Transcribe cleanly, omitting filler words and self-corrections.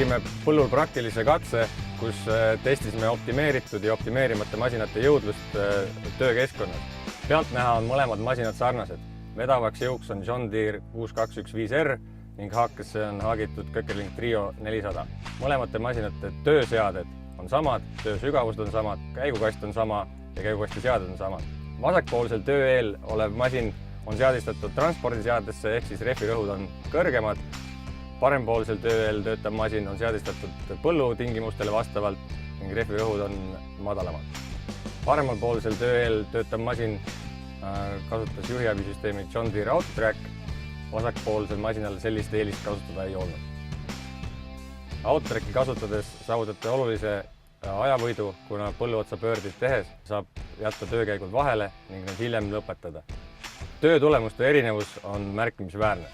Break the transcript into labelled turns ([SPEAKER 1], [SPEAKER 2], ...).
[SPEAKER 1] Tegime põllul praktilise katse, kus testisime optimeeritud ja optimeerimata masinate jõudlust töökeskkonnas. Pealtnäha on mõlemad masinad sarnased. Vedavaks jõuks on John Deere 6215R ning haakesse on haagitud Köckerling Trio 400. Mõlemate masinate tööseaded on samad, töösügavused on samad, käigukast on sama ja käigukasti seaded on samad. Vasakpoolsel tööeel olev masin on seadistatud transpordiseadesse ehk siis rehvirõhud on kõrgemad. Parempoolsel tööeel töötav masin on seadistatud põllutingimustele vastavalt ning rehvirõhud on madalamad. Parempoolsel tööeel töötav masin kasutas juhiabisüsteemi John Deere Autotrack, vasakpoolsel masinal sellist eelist kasutada ei olnud. Autotracki kasutades saavutate olulise ajavõidu, kuna põlluotsa pöördit tehes saab jätta töökäigud vahele ning need hiljem lõpetada. Töötulemuste erinevus on märkimisväärne.